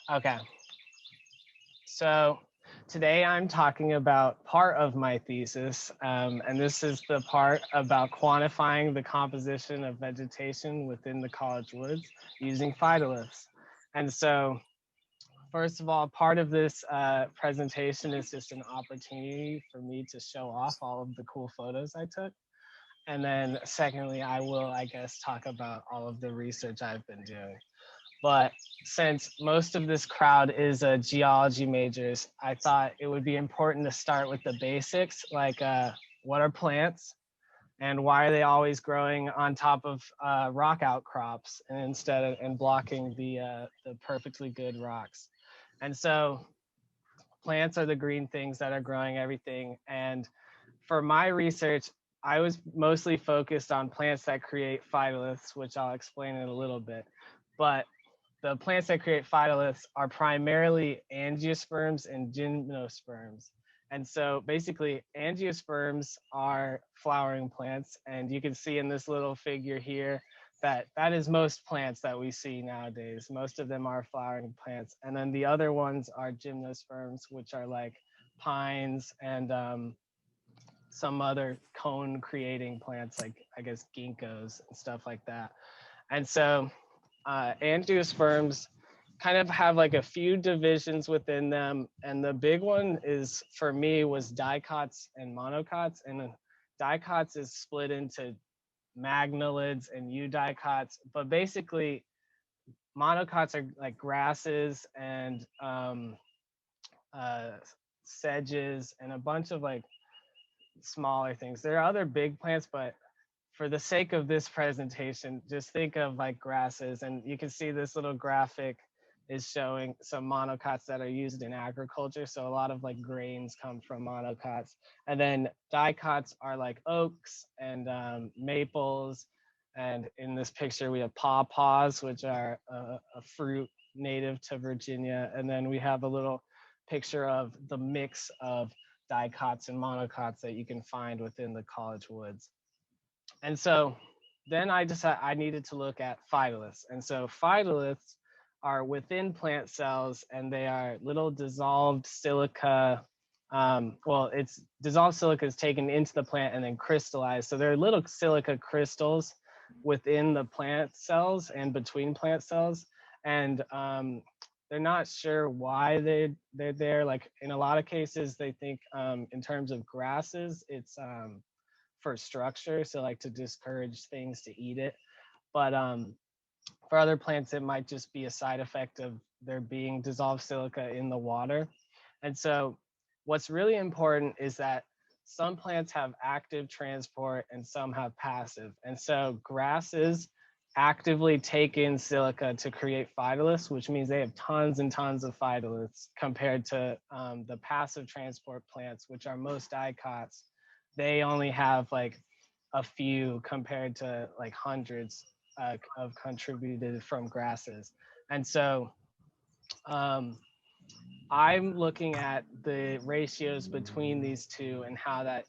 Okay, so today I'm talking about part of my thesis, and this is the part about quantifying the composition of vegetation within the College Woods using phytoliths. And so, first of all, part of this presentation is just an opportunity for me to show off all of the cool photos I took. And then secondly, I will, I guess, talk about all of the research I've been doing. But since most of this crowd is geology majors, I thought it would be important to start with the basics, like what are plants and why are they always growing on top of rock outcrops and instead of and blocking the perfectly good rocks. And so plants are the green things that are growing everything. And for my research, I was mostly focused on plants that create phytoliths, which I'll explain in a little bit. But the plants that create phytoliths are primarily angiosperms and gymnosperms. And so basically angiosperms are flowering plants. And you can see in this little figure here that is most plants that we see nowadays. Most of them are flowering plants. And then the other ones are gymnosperms, which are like pines and some other cone creating plants like I guess ginkgos and stuff like that. And so angiosperms kind of have like a few divisions within them. And the big one is for me was dicots and monocots. And dicots is split into magnolids and eudicots, but basically monocots are like grasses and uh, sedges and a bunch of like smaller things. There are other big plants, but for the sake of this presentation, just think of like grasses. And you can see this little graphic is showing some monocots that are used in agriculture. So a lot of like grains come from monocots. And then dicots are like oaks and maples. And in this picture, we have pawpaws, which are a fruit native to Virginia. And then we have a little picture of the mix of dicots and monocots that you can find within the College Woods. And so then I decided I needed to look at phytoliths. And so phytoliths are within plant cells and they are little dissolved silica. Well, it's dissolved silica is taken into the plant and then crystallized. So they're little silica crystals within the plant cells and between plant cells. And they're not sure why they're there. Like in a lot of cases, they think in terms of grasses, it's for structure, so like to discourage things to eat it. But for other plants, it might just be a side effect of there being dissolved silica in the water. And so what's really important is that some plants have active transport and some have passive. And so grasses actively take in silica to create phytoliths, which means they have tons and tons of phytoliths compared to the passive transport plants, which are most dicots. They only have like a few compared to like hundreds of contributed from grasses. And so I'm looking at the ratios between these two and how that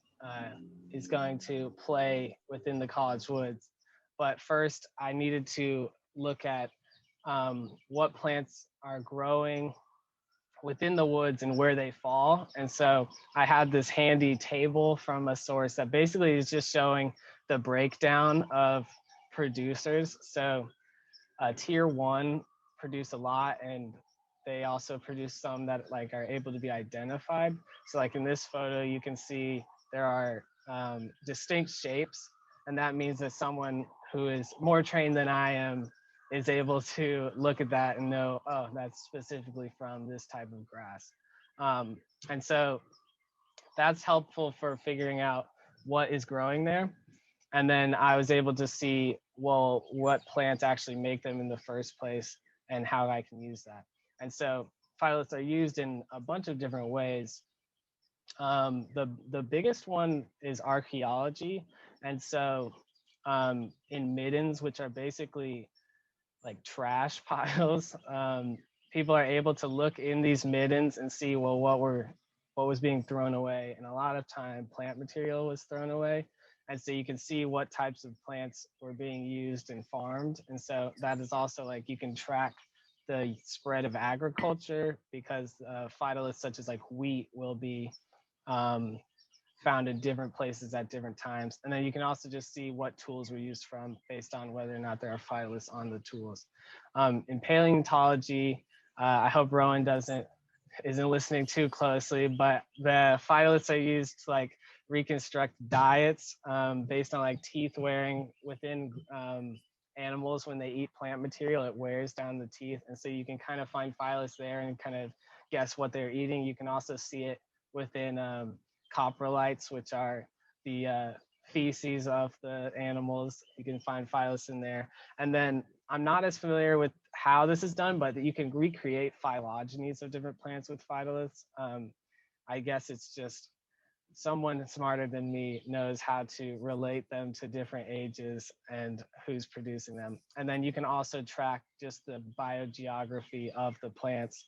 is going to play within the College Woods. But first, I needed to look at what plants are growing within the woods and where they fall. And so I had this handy table from a source that basically is just showing the breakdown of producers. So tier one produce a lot, and they also produce some that like are able to be identified. So like in this photo, you can see there are distinct shapes, and that means that someone who is more trained than I am is able to look at that and know, oh, that's specifically from this type of grass. And so that's helpful for figuring out what is growing there. And then I was able to see, well, what plants actually make them in the first place and how I can use that. And so phytoliths are used in a bunch of different ways. The biggest one is archaeology. And so in middens, which are basically like trash piles, people are able to look in these middens and see, well, what was being thrown away. And a lot of time plant material was thrown away. And so you can see what types of plants were being used and farmed. And so that is also like you can track the spread of agriculture, because phytoliths such as like wheat will be found in different places at different times. And then you can also just see what tools were used from based on whether or not there are phytoliths on the tools. In paleontology, I hope Rowan isn't listening too closely, but the phytoliths are used to like reconstruct diets based on like teeth wearing within animals. When they eat plant material, it wears down the teeth. And so you can kind of find phytoliths there and kind of guess what they're eating. You can also see it within coprolites, which are the feces of the animals. You can find phytoliths in there. And then I'm not as familiar with how this is done, but you can recreate phylogenies of different plants with phytoliths. I guess it's just someone smarter than me knows how to relate them to different ages and who's producing them. And then you can also track just the biogeography of the plants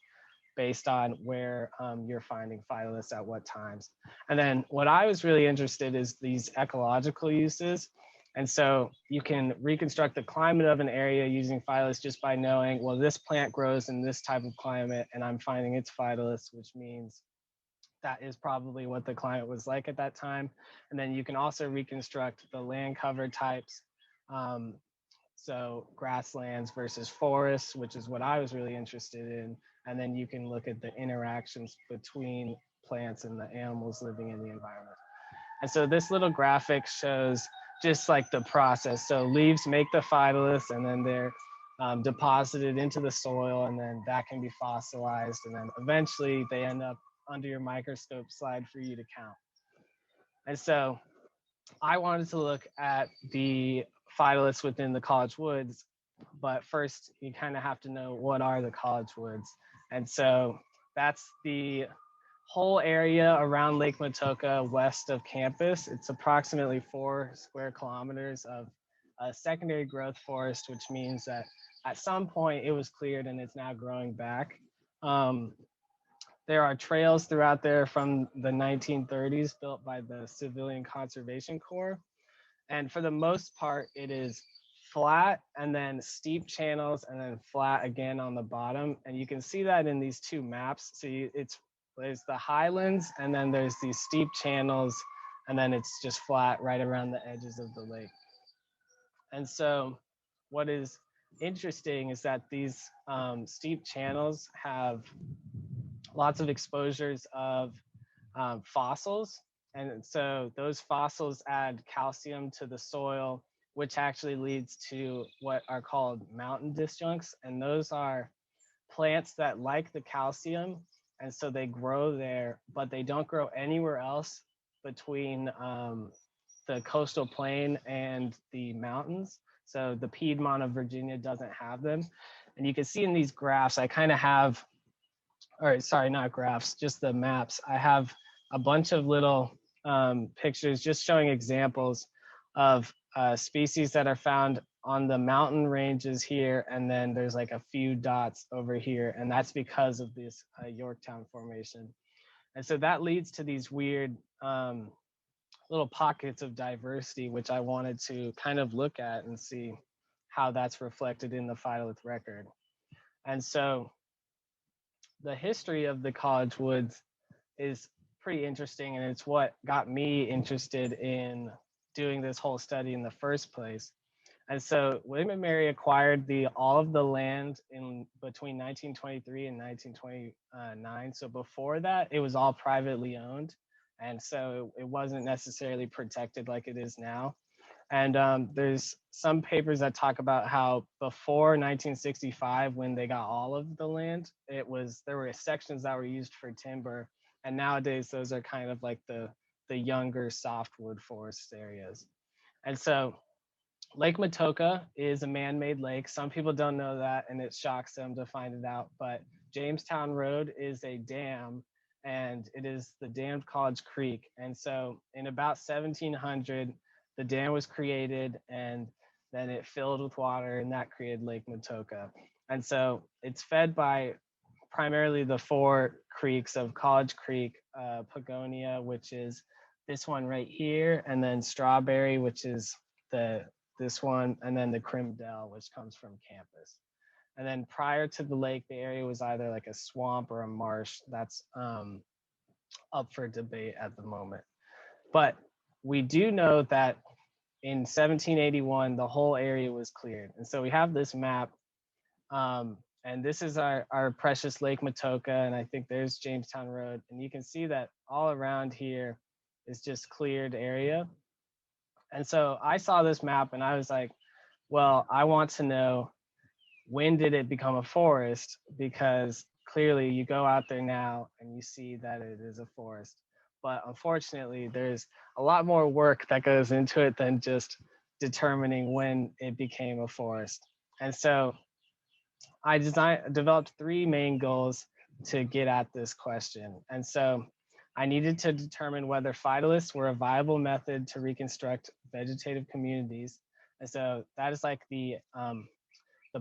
based on where you're finding phytoliths at what times. And then what I was really interested is these ecological uses. And so you can reconstruct the climate of an area using phytoliths just by knowing, well, this plant grows in this type of climate and I'm finding its phytoliths, which means that is probably what the climate was like at that time. And then you can also reconstruct the land cover types. So grasslands versus forests, which is what I was really interested in. And then you can look at the interactions between plants and the animals living in the environment. And so this little graphic shows just like the process. So leaves make the phytoliths, and then they're deposited into the soil, and then that can be fossilized. And then eventually they end up under your microscope slide for you to count. And so I wanted to look at the phytoliths within the College Woods, but first you kind of have to know what are the College Woods. And so that's the whole area around Lake Matoka west of campus. It's approximately 4 square kilometers of a secondary growth forest, which means that at some point it was cleared and it's now growing back. There are trails throughout there from the 1930s built by the Civilian Conservation Corps. And for the most part, it is flat and then steep channels and then flat again on the bottom. And you can see that in these two maps. So there's the highlands and then there's these steep channels, and then it's just flat right around the edges of the lake. And so what is interesting is that these steep channels have lots of exposures of fossils. And so those fossils add calcium to the soil, which actually leads to what are called mountain disjuncts. And those are plants that like the calcium. And so they grow there, but they don't grow anywhere else between the coastal plain and the mountains. So the Piedmont of Virginia doesn't have them. And you can see in these graphs, I kind of have, or sorry, not graphs, just the maps. I have a bunch of little pictures just showing examples of species that are found on the mountain ranges here, and then there's like a few dots over here, and that's because of this Yorktown Formation. And so that leads to these weird little pockets of diversity, which I wanted to kind of look at and see how that's reflected in the phytolith record. And so the history of the College Woods is pretty interesting, and it's what got me interested in doing this whole study in the first place. And so William and Mary acquired all of the land in between 1923 and 1929. So before that, it was all privately owned. And so it wasn't necessarily protected like it is now. And there's some papers that talk about how before 1965, when they got all of the land, there were sections that were used for timber. And nowadays, those are kind of like the younger softwood forest areas. And so Lake Matoka is a man-made lake. Some people don't know that, and it shocks them to find it out. But Jamestown Road is a dam, and it is the dammed College Creek. And so in about 1700, the dam was created, and then it filled with water, and that created Lake Matoka. And so it's fed by primarily the 4 creeks of College Creek, Pagonia, which is this one right here, and then Strawberry, which is this one, and then the Crim Dell, which comes from campus. And then prior to the lake, the area was either like a swamp or a marsh. That's up for debate at the moment. But we do know that in 1781, the whole area was cleared. And so we have this map. And this is our precious Lake Matoka. And I think there's Jamestown Road. And you can see that all around here is just cleared area. And so I saw this map and I was like, well, I want to know, when did it become a forest? Because clearly you go out there now and you see that it is a forest. But unfortunately, there's a lot more work that goes into it than just determining when it became a forest. And so I developed three main goals to get at this question. And so I needed to determine whether phytoliths were a viable method to reconstruct vegetative communities. And so that is like the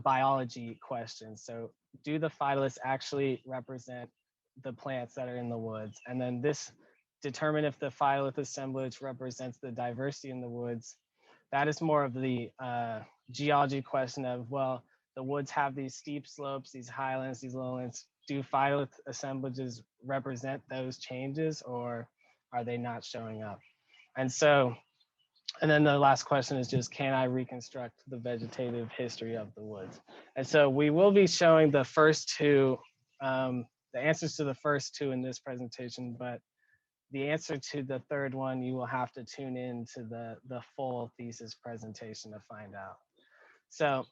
biology question. So do the phytoliths actually represent the plants that are in the woods? And then this determine if the phytolith assemblage represents the diversity in the woods. That is more of the geology question of, well, the woods have these steep slopes, these highlands, these lowlands. Do phytolith assemblages represent those changes, or are they not showing up? And so, and then the last question is just, can I reconstruct the vegetative history of the woods? And so we will be showing the first two, the answers to the first two in this presentation, but the answer to the third one, you will have to tune in to the full thesis presentation to find out. So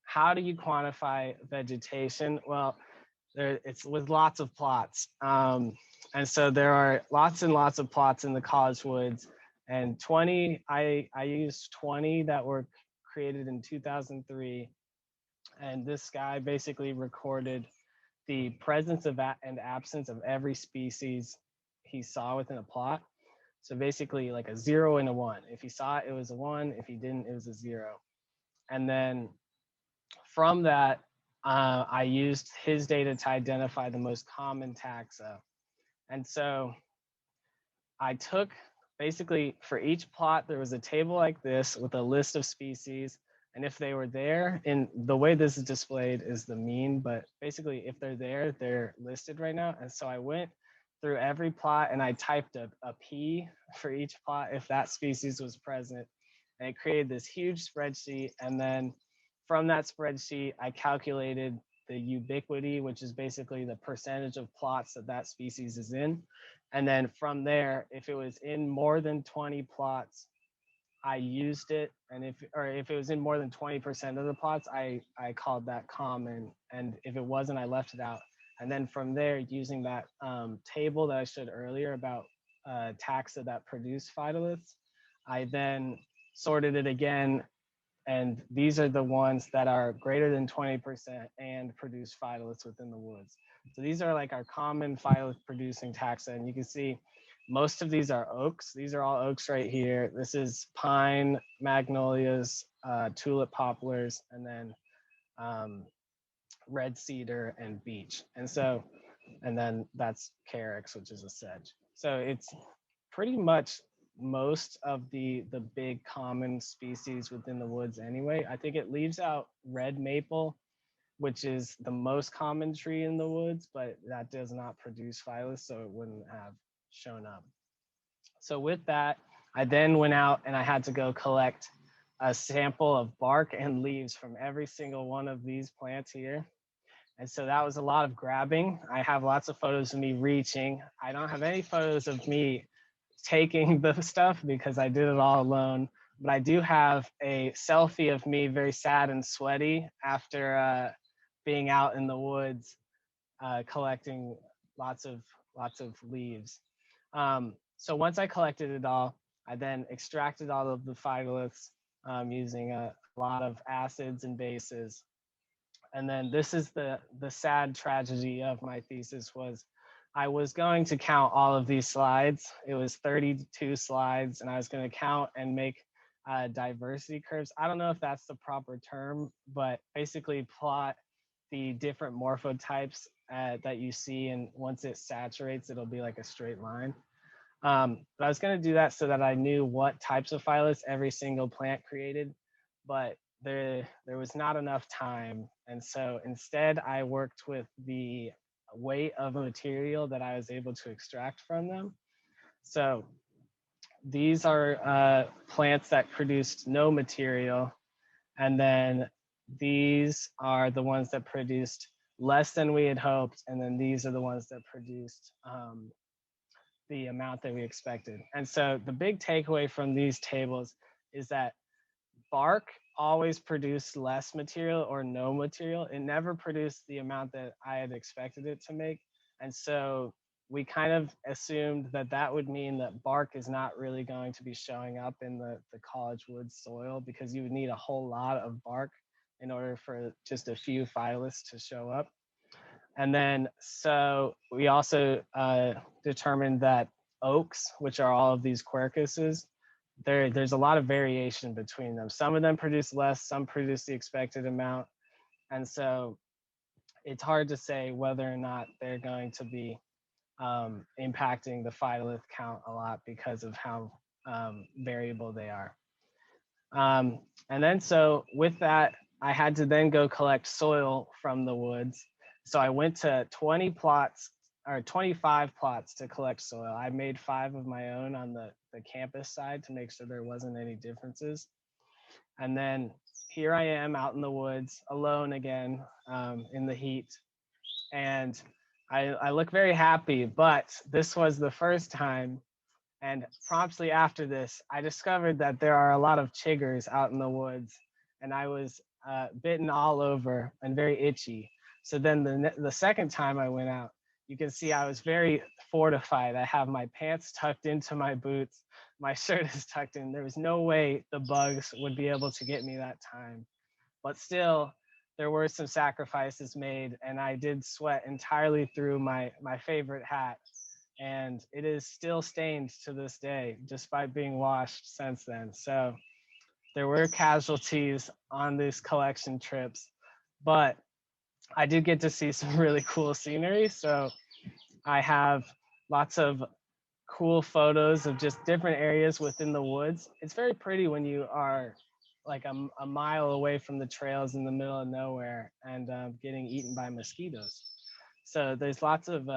how do you quantify vegetation? Well, it's with lots of plots. And so there are lots and lots of plots in the College Woods, and 20, I used 20 that were created in 2003. And this guy basically recorded the presence of and absence of every species he saw within a plot. So basically like a 0 and a 1. If he saw it, it was a 1. If he didn't, it was a 0. And then from that, I used his data to identify the most common taxa. And so I took, basically for each plot, there was a table like this with a list of species. And if they were there, in the way this is displayed is the mean, but basically if they're there, they're listed right now. And so I went through every plot and I typed a P for each plot if that species was present. And it created this huge spreadsheet. And then from that spreadsheet, I calculated the ubiquity, which is basically the percentage of plots that that species is in. And then from there, if it was in more than 20 plots, I used it. And if it was in more than 20% of the plots, I called that common. And if it wasn't, I left it out. And then from there, using that table that I showed earlier about taxa that produce phytoliths, I then sorted it again. And these are the ones that are greater than 20% and produce phytoliths within the woods. So these are like our common phytolith producing taxa. And you can see most of these are oaks. These are all oaks right here. This is pine, magnolias, tulip poplars, and then red cedar and beech. And so, and then that's carex, which is a sedge. So it's pretty much most of the big common species within the woods anyway. I think it leaves out red maple, which is the most common tree in the woods, but that does not produce phytoliths, so it wouldn't have shown up. So with that, I then went out and I had to go collect a sample of bark and leaves from every single one of these plants here. And so that was a lot of grabbing. I have lots of photos of me reaching. I don't have any photos of me taking the stuff because I did it all alone. But I do have a selfie of me very sad and sweaty after being out in the woods collecting lots of leaves. So once I collected it all, I then extracted all of the phytoliths using a lot of acids and bases. And then this is the sad tragedy of my thesis was I was going to count all of these slides. It was 32 slides, and I was going to count and make diversity curves. I don't know if that's the proper term, but basically plot the different morphotypes that you see, and once it saturates, it'll be like a straight line. But I was going to do that so that I knew what types of phytoliths every single plant created. But there was not enough time. And so instead I worked with the weight of a material that I was able to extract from them. So these are plants that produced no material. And then these are the ones that produced less than we had hoped. And then these are the ones that produced the amount that we expected. And so the big takeaway from these tables is that bark always produced less material or no material. It never produced the amount that I had expected it to make. And so we kind of assumed that that would mean that bark is not really going to be showing up in the College Woods soil, because you would need a whole lot of bark in order for just a few phytoliths to show up. And then so we also determined that oaks, which are all of these quercuses, there's a lot of variation between them. Some of them produce less, some produce the expected amount. And so it's hard to say whether or not they're going to be impacting the phytolith count a lot because of how variable they are. And then so with that, I had to then go collect soil from the woods. So I went to 20 plots or 25 plots to collect soil. I made 5 of my own on the campus side to make sure there wasn't any differences. And then here I am out in the woods alone again in the heat. And I look very happy, but this was the first time. And promptly after this, I discovered that there are a lot of chiggers out in the woods, and I was bitten all over and very itchy. So then the second time I went out, you can see I was very fortified. I have my pants tucked into my boots. My shirt is tucked in. There was no way the bugs would be able to get me that time. But still, there were some sacrifices made, and I did sweat entirely through my favorite hat. And it is still stained to this day, despite being washed since then. So there were casualties on these collection trips, but I did get to see some really cool scenery. So I have lots of cool photos of just different areas within the woods. It's very pretty when you are like a mile away from the trails in the middle of nowhere and getting eaten by mosquitoes. So there's lots of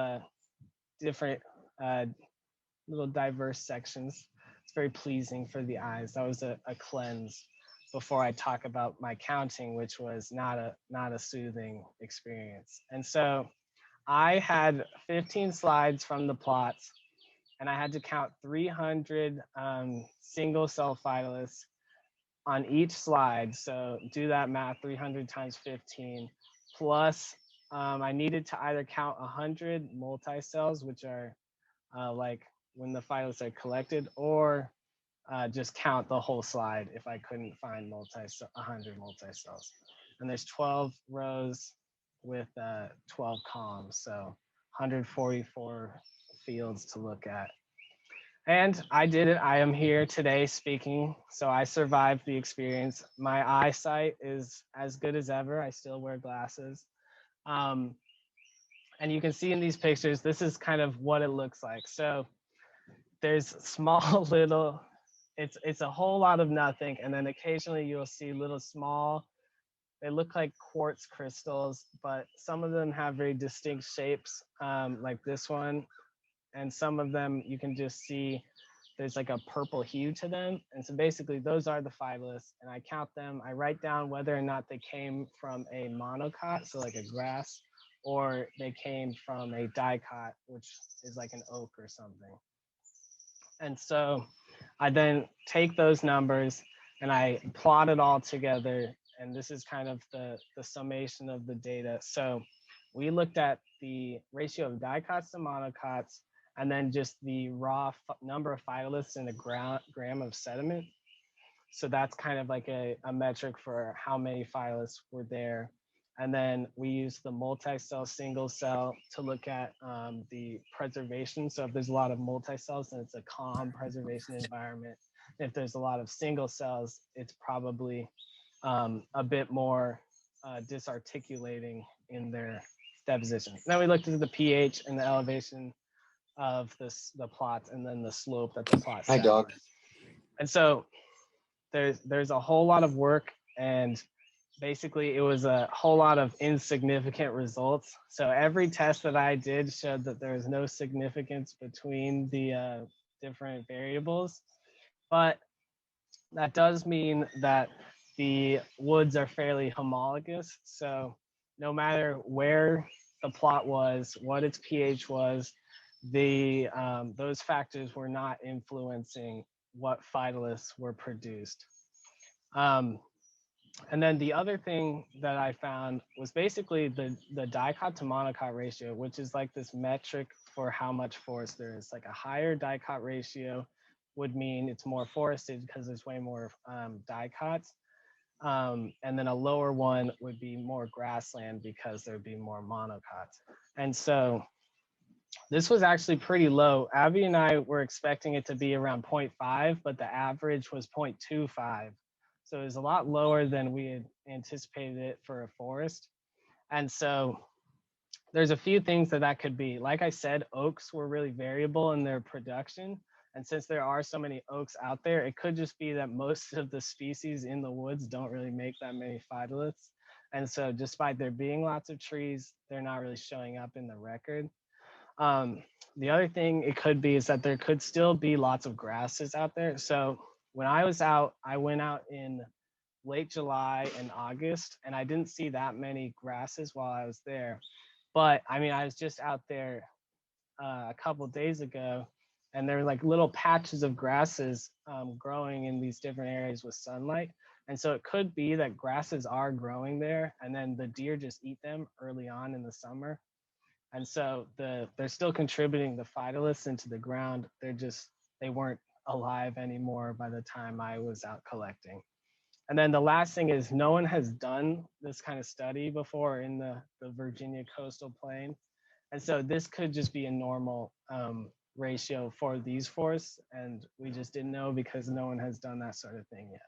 different little diverse sections. It's very pleasing for the eyes. That was a cleanse before I talk about my counting, which was not a soothing experience. And so I had 15 slides from the plots, and I had to count 300 single cell phytoliths on each slide. So do that math, 300 times 15, plus I needed to either count 100 multicells, which are like when the phytoliths are collected, or just count the whole slide if I couldn't find 100 multicells. And there's 12 rows with 12 columns, so 144 fields to look at. And I did it. I am here today speaking, so I survived the experience. My eyesight is as good as ever. I still wear glasses. And you can see in these pictures, this is kind of what it looks like. So there's small little, it's a whole lot of nothing. And then occasionally you'll see little small, they look like quartz crystals, but some of them have very distinct shapes, like this one. And some of them you can just see there's like a purple hue to them. And so basically those are the phytoliths, and I count them. I write down whether or not they came from a monocot, so like a grass, or they came from a dicot, which is like an oak or something. And so I then take those numbers and I plot it all together. And this is kind of the summation of the data. So we looked at the ratio of dicots to monocots, and then just the raw number of phytoliths in a gram of sediment. So that's kind of like a metric for how many phytoliths were there. And then we use the multi-cell single cell to look at the preservation. So if there's a lot of multi-cells, then it's a calm preservation environment. If there's a lot of single cells, it's probably a bit more disarticulating in their deposition. Then we looked at the pH and the elevation of the plots, and then the slope that the plots. Hi, dog. And so there's a whole lot of work and basically it was a whole lot of insignificant results. So every test that I did showed that there was no significance between the different variables, but that does mean that the woods are fairly homologous. So no matter where the plot was, what its pH was, those factors were not influencing what phytoliths were produced. And then the other thing that I found was basically the Dicot to Monocot ratio, which is like this metric for how much forest there is. Like a higher Dicot ratio would mean it's more forested because there's way more dicots. And then a lower one would be more grassland because there'd be more monocots. And so this was actually pretty low. Abby and I were expecting it to be around 0.5, but the average was 0.25. So it was a lot lower than we had anticipated it for a forest. And so there's a few things that could be. Like I said, oaks were really variable in their production. And since there are so many oaks out there, it could just be that most of the species in the woods don't really make that many phytoliths. And so despite there being lots of trees, they're not really showing up in the record. The other thing it could be is that there could still be lots of grasses out there. So when I was out, I went out in late July and August, and I didn't see that many grasses while I was there. But I mean, I was just out there a couple days ago, and there were like little patches of grasses growing in these different areas with sunlight. And so it could be that grasses are growing there, and then the deer just eat them early on in the summer. And so they're still contributing the phytoliths into the ground. They weren't alive anymore by the time I was out collecting. And then the last thing is no one has done this kind of study before in the Virginia coastal plain. And so this could just be a normal ratio for these forests. And we just didn't know because no one has done that sort of thing yet.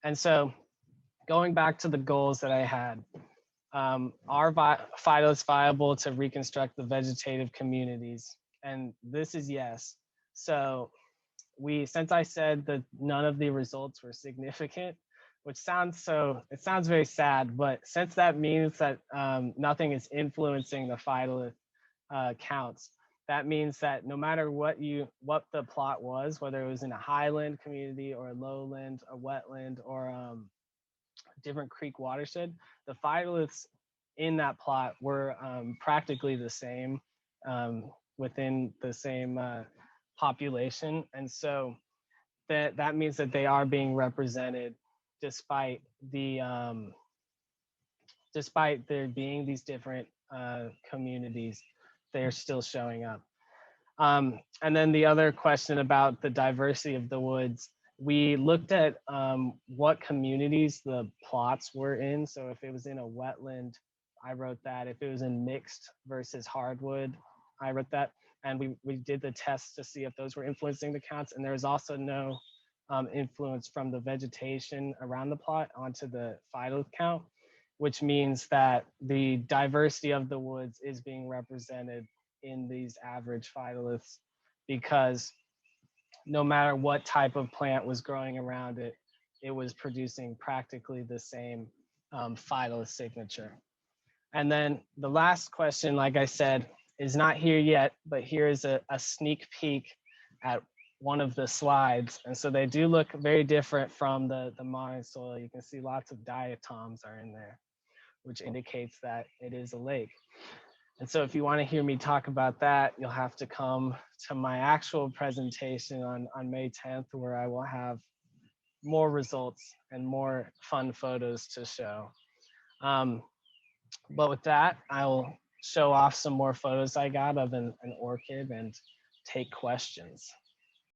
And so going back to the goals that I had, are phytoliths viable to reconstruct the vegetative communities? And this is yes. So since I said that none of the results were significant, which sounds very sad, but since that means that nothing is influencing the phytolith counts, that means that no matter what the plot was, whether it was in a highland community or a lowland, a wetland, or different creek watershed, the phytoliths in that plot were practically the same within the same population. And so that means that they are being represented despite there being these different communities, they're still showing up. And then the other question about the diversity of the woods, we looked at what communities the plots were in. So if it was in a wetland, I wrote that. If it was in mixed versus hardwood, I wrote that. And we did the tests to see if those were influencing the counts. And there was also no influence from the vegetation around the plot onto the phytolith count, which means that the diversity of the woods is being represented in these average phytoliths, because no matter what type of plant was growing around it, it was producing practically the same phytolith signature. And then the last question, like I said, is not here yet, but here is a sneak peek at one of the slides. And so they do look very different from the modern soil. You can see lots of diatoms are in there, which indicates that it is a lake. And so if you want to hear me talk about that, you'll have to come to my actual presentation on May 10th, where I will have more results and more fun photos to show. But with that, I'll show off some more photos I got of an orchid and take questions.